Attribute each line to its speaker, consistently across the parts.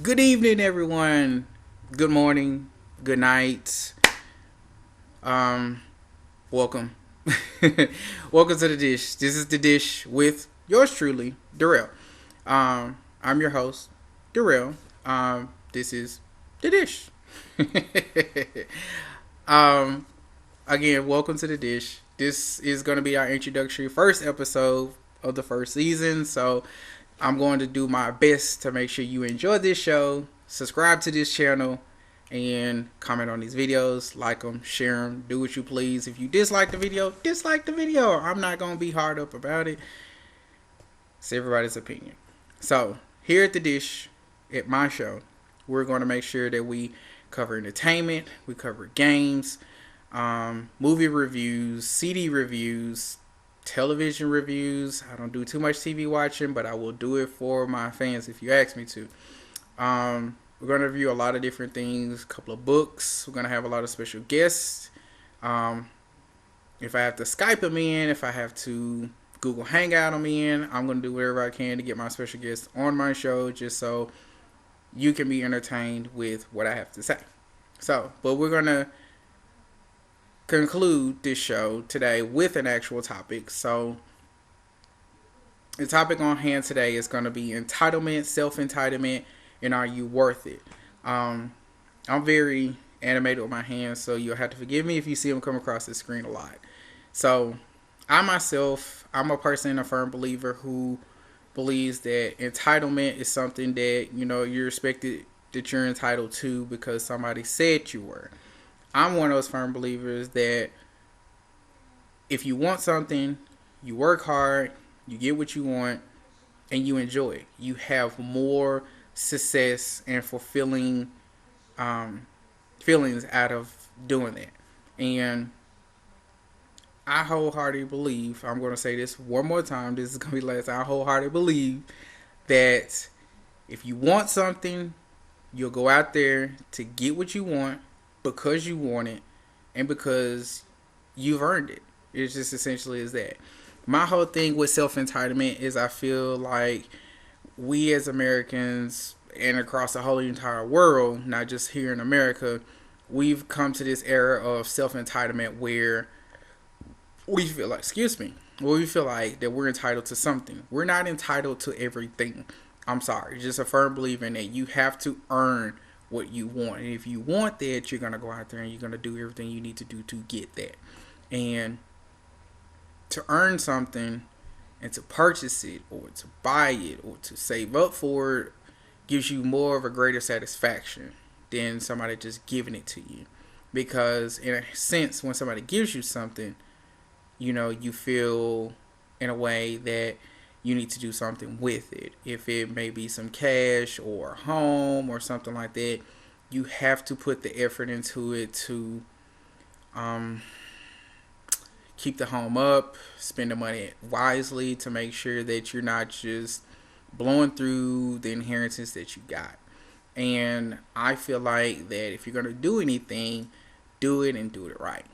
Speaker 1: Good evening, everyone. Good morning. Good night. Um, welcome. Welcome to the dish. This is the dish with yours truly, Darrell. I'm your host, Darrell. This is the dish. um, Again, welcome to the dish. This is going to be our introductory first episode of the first season. So I'm going to do my best to make sure you enjoy this show. Subscribe to this channel and comment on these videos. Like them, share them, do what you please. If you dislike the video, dislike the video. I'm not going to be hard up about it. It's everybody's opinion. So here at the dish, at my show, we're going to make sure that we cover entertainment, we cover games, movie reviews, CD reviews, television reviews. I don't do too much TV watching, but I will do it for my fans if you ask me to. We're going to review a lot of different things, a couple of books. We're going to have a lot of special guests. If I have to Skype them in, if I have to Google Hangout them in, I'm going to do whatever I can to get my special guests on my show just so you can be entertained with what I have to say. But we're going to conclude this show today with an actual topic. So the topic on hand today is going to be entitlement, self-entitlement, and are you worth it? I'm very animated with my hands, so you'll have to forgive me if you see them come across the screen a lot. So I'm a person, a firm believer who believes that entitlement is something that, you're expected that you're entitled to because somebody said you were. I'm one of those firm believers that if you want something, you work hard, you get what you want, and you enjoy it. You have more success and fulfilling feelings out of doing that. And I wholeheartedly believe, I'm going to say this one more time, this is going to be the last, I wholeheartedly believe that if you want something, you'll go out there to get what you want because you want it and because you've earned it. It's just essentially is that. My whole thing with self-entitlement is I feel like we as Americans and across the whole entire world, not just here in America, we've come to this era of self-entitlement where we feel like, we feel like that we're entitled to something. We're not entitled to everything. I'm sorry. Just a firm believer in that you have to earn what you want. And if you want that, you're going to go out there and you're going to do everything you need to do to get that. And to earn something and to purchase it or to buy it or to save up for it gives you more of a greater satisfaction than somebody just giving it to you. Because in a sense, when somebody gives you something, you feel in a way that you need to do something with it. If it may be some cash or a home or something like that, you have to put the effort into it to keep the home up, spend the money wisely to make sure that you're not just blowing through the inheritance that you got. And I feel like that if you're going to do anything, do it and do it right.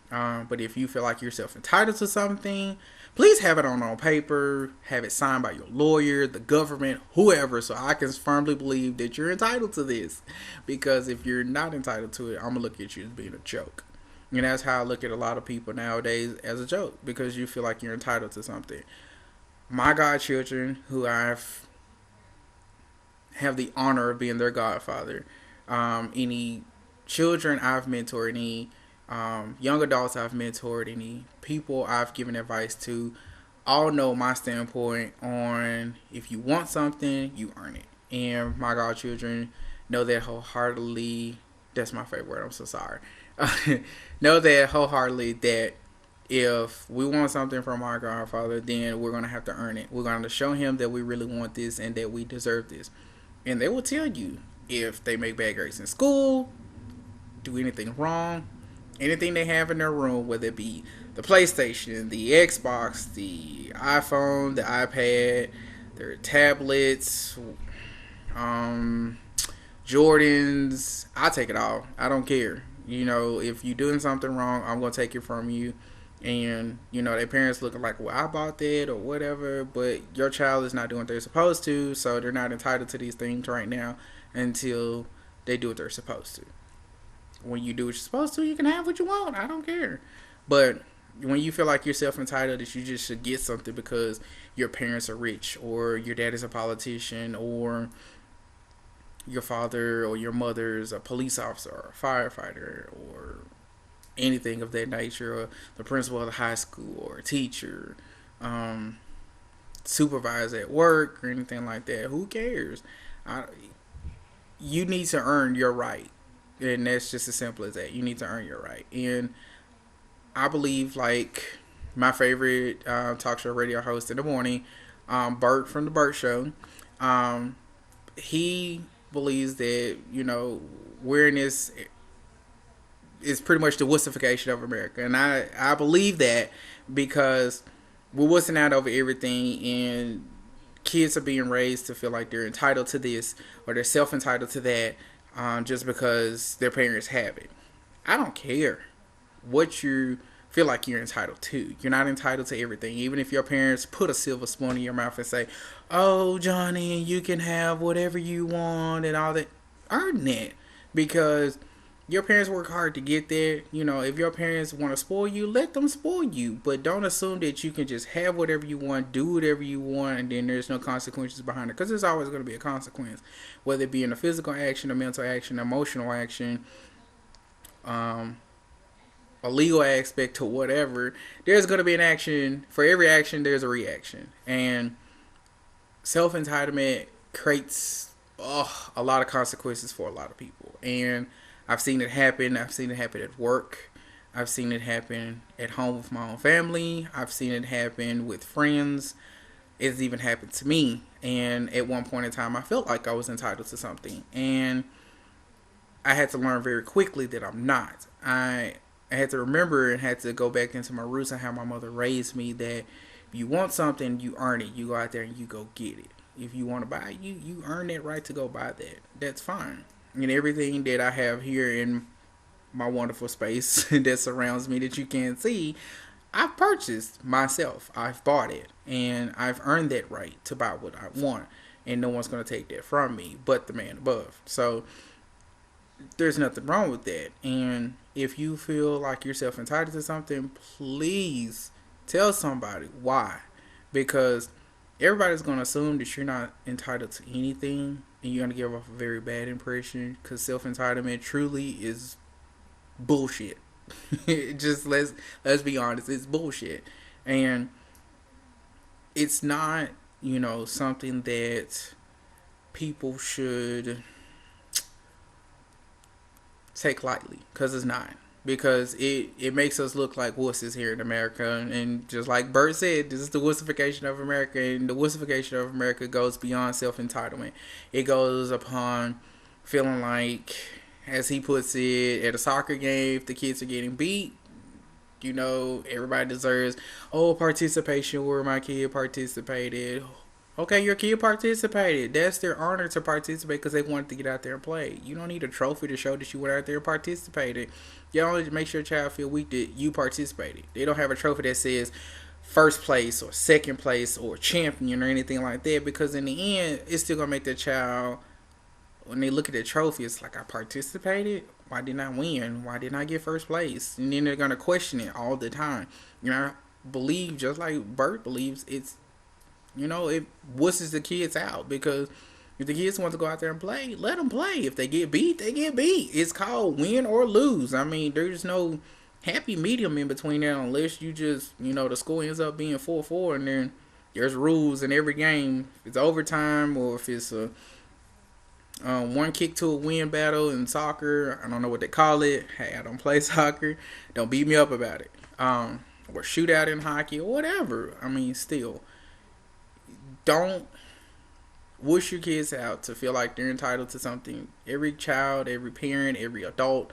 Speaker 1: But if you feel like you're self-entitled to something, please have it on paper, have it signed by your lawyer, the government, whoever, so I can firmly believe that you're entitled to this. Because if you're not entitled to it, I'm going to look at you as being a joke. And that's how I look at a lot of people nowadays, as a joke, because you feel like you're entitled to something. My godchildren, who have the honor of being their godfather, any children I've mentored, any young adults I've mentored, any people I've given advice to, all know my standpoint on if you want something, you earn it. And my godchildren know that wholeheartedly. That's my favorite word, I'm so sorry. Know that wholeheartedly that if we want something from our godfather, then we're going to have to earn it. We're going to show him that we really want this and that we deserve this. And they will tell you if they make bad grades in school, do anything wrong, anything they have in their room, whether it be the PlayStation, the Xbox, the iPhone, the iPad, their tablets, Jordans, I take it all. I don't care. If you're doing something wrong, I'm going to take it from you. And their parents looking like, well, I bought that or whatever, but your child is not doing what they're supposed to, so they're not entitled to these things right now until they do what they're supposed to. When you do what you're supposed to, you can have what you want. I don't care. But when you feel like you're self entitled, that you just should get something because your parents are rich, or your dad is a politician, or your father or your mother is a police officer or a firefighter, or anything of that nature, or the principal of the high school, or a teacher, um, supervisor at work, or anything like that. Who cares? I, you need to earn your right, and that's just as simple as that. You need to earn your right, and I believe like my favorite talk show radio host in the morning, Bert from the Bert Show. Um, he believes that we're in this is pretty much the wussification of America, and I believe that because we're wussing out over everything, and kids are being raised to feel like they're entitled to this or they're self entitled to that, just because their parents have it. I don't care what you feel like you're entitled to. You're not entitled to everything. Even if your parents put a silver spoon in your mouth and say, "Oh, Johnny, you can have whatever you want," and all that, earn that, because your parents work hard to get there. If your parents want to spoil you, let them spoil you. But don't assume that you can just have whatever you want, do whatever you want, and then there's no consequences behind it. Because there's always going to be a consequence. Whether it be in a physical action, a mental action, emotional action, um, a legal aspect to whatever, there's going to be an action. For every action, there's a reaction. And self-entitlement creates a lot of consequences for a lot of people. And I've seen it happen. I've seen it happen at work. I've seen it happen at home with my own family. I've seen it happen with friends. It's even happened to me. And at one point in time, I felt like I was entitled to something. And I had to learn very quickly that I'm not. I had to remember and had to go back into my roots and how my mother raised me, that if you want something, you earn it. You go out there and you go get it. If you want to buy it, you earn that right to go buy that. That's fine. And everything that I have here in my wonderful space that surrounds me that you can't see, I've purchased myself. I've bought it. And I've earned that right to buy what I want. And no one's going to take that from me but the man above. So there's nothing wrong with that. And if you feel like you're self entitled to something, please tell somebody why. Because everybody's going to assume that you're not entitled to anything, and you're going to give off a very bad impression, because self entitlement truly is bullshit. Just let's be honest, it's bullshit. And it's not, something that people should take lightly, because it's not. Because it makes us look like wusses here in America. And just like Bert said, this is the wussification of America. And the wussification of America goes beyond self-entitlement. It goes upon feeling like, as he puts it, at a soccer game, if the kids are getting beat, everybody deserves, participation where my kid participated. Okay, your kid participated. That's their honor to participate because they wanted to get out there and play. You don't need a trophy to show that you went out there and participated. You only make sure your child feel weak that you participated. They don't have a trophy that says first place or second place or champion or anything like that, because in the end, it's still going to make the child, when they look at the trophy, it's like, I participated? Why didn't I win? Why didn't I get first place? And then they're going to question it all the time. I believe, just like Bert believes, it wusses the kids out, because if the kids want to go out there and play, let them play. If they get beat, they get beat. It's called win or lose. I mean, there's no happy medium in between that, unless you just, the score ends up being 4-4, and then there's rules in every game. If it's overtime, or if it's a one kick to a win battle in soccer. I don't know what they call it. Hey, I don't play soccer. Don't beat me up about it. Or shootout in hockey or whatever. I mean, still, don't wish your kids out to feel like they're entitled to something. Every child, every parent, every adult,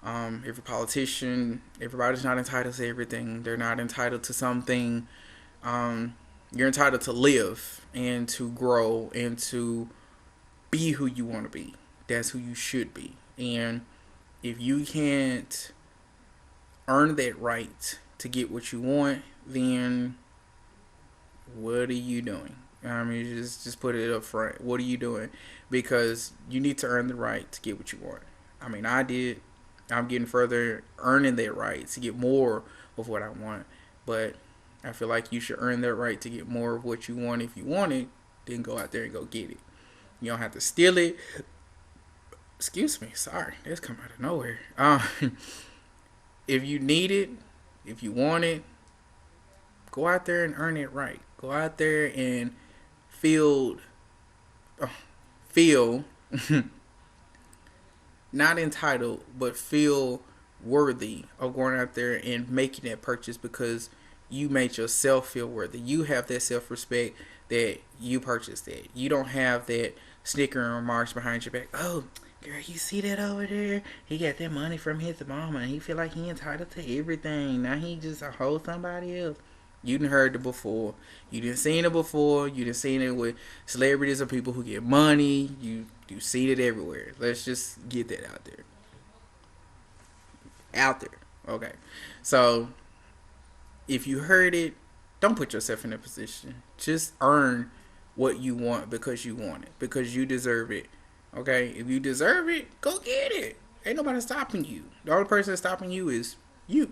Speaker 1: every politician, everybody's not entitled to everything. They're not entitled to something. You're entitled to live and to grow and to be who you want to be. That's who you should be. And if you can't earn that right to get what you want, then what are you doing? I mean, just put it up front. What are you doing? Because you need to earn the right to get what you want. I mean, I did. I'm getting further earning that right to get more of what I want. But I feel like you should earn that right to get more of what you want. If you want it, then go out there and go get it. You don't have to steal it. Excuse me. Sorry. That's come out of nowhere. If you need it, if you want it, go out there and earn it right. Go out there and feel not entitled, but feel worthy of going out there and making that purchase because you made yourself feel worthy. You have that self-respect that you purchased it. You don't have that snickering remarks behind your back. Oh, girl, you see that over there? He got that money from his mama and he feel like he entitled to everything. Now he just a whole somebody else. You done heard it before. You done seen it before. You done seen it with celebrities or people who get money. You seen it everywhere. Let's just get that out there. Out there. Okay. So, if you heard it, don't put yourself in a position. Just earn what you want because you want it. Because you deserve it. Okay? If you deserve it, go get it. Ain't nobody stopping you. The only person that's stopping you is you.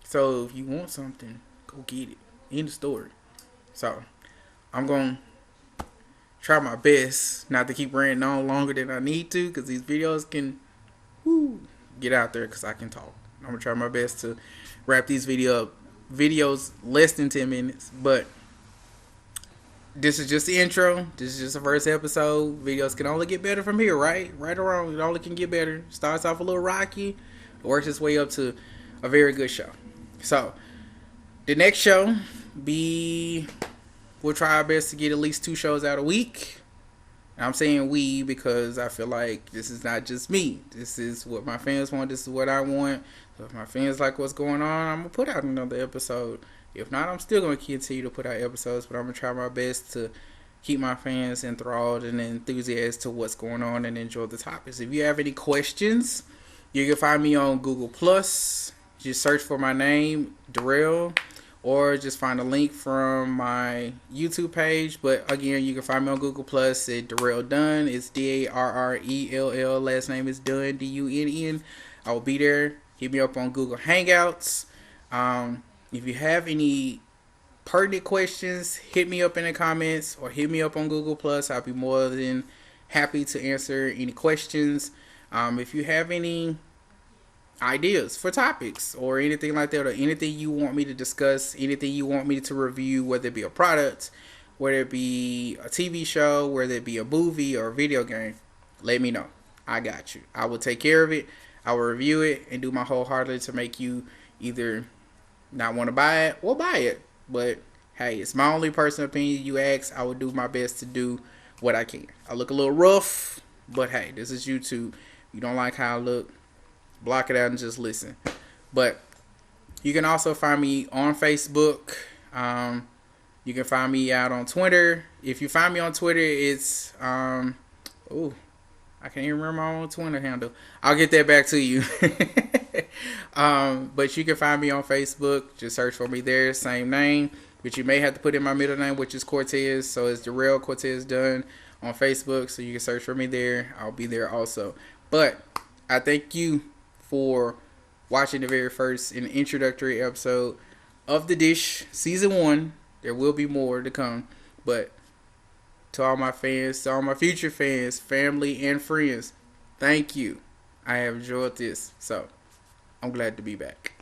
Speaker 1: So, if you want something, go get it. End of story. So, I'm going to try my best not to keep ranting on longer than I need to because these videos can get out there because I can talk. I'm going to try my best to wrap these videos less than 10 minutes. But this is just the intro. This is just the first episode. Videos can only get better from here, right? Right or wrong, it only can get better. Starts off a little rocky. Works its way up to a very good show. So, the next show we'll try our best to get at least 2 shows out a week. And I'm saying we because I feel like this is not just me. This is what my fans want. This is what I want. So if my fans like what's going on, I'm going to put out another episode. If not, I'm still going to continue to put out episodes. But I'm going to try my best to keep my fans enthralled and enthusiastic to what's going on and enjoy the topics. If you have any questions, you can find me on Google+. Just search for my name, Darrell. Or just find a link from my YouTube page. But again, you can find me on Google Plus at Darrell Dunn. It's Darrell. Last name is Dunn, Dunn. I will be there. Hit me up on Google Hangouts. If you have any pertinent questions, hit me up in the comments or hit me up on Google Plus. I'll be more than happy to answer any questions. If you have any ideas for topics or anything like that, or anything you want me to discuss, anything you want me to review, whether it be a product, whether it be a TV show, whether it be a movie or a video game, let me know. I got you. I will take care of it. I will review it and do my wholeheartedly to make you either not want to buy it or buy it. But hey, it's my only personal opinion. You ask, I will do my best to do what I can. I look a little rough, but hey, this is YouTube. You don't like how I look, block it out and just listen. But you can also find me on Facebook. You can find me out on Twitter. If you find me on Twitter, it's I can't even remember my own Twitter handle. I'll get that back to you. But you can find me on Facebook. Just search for me there, same name. But you may have to put in my middle name, which is Cortez. So it's Darrell Cortez Dunn on Facebook. So you can search for me there. I'll be there also. But I thank you for watching the very first and introductory episode of The Dish Season 1. There will be more to come. But to all my fans, to all my future fans, family, and friends, thank you. I have enjoyed this. So, I'm glad to be back.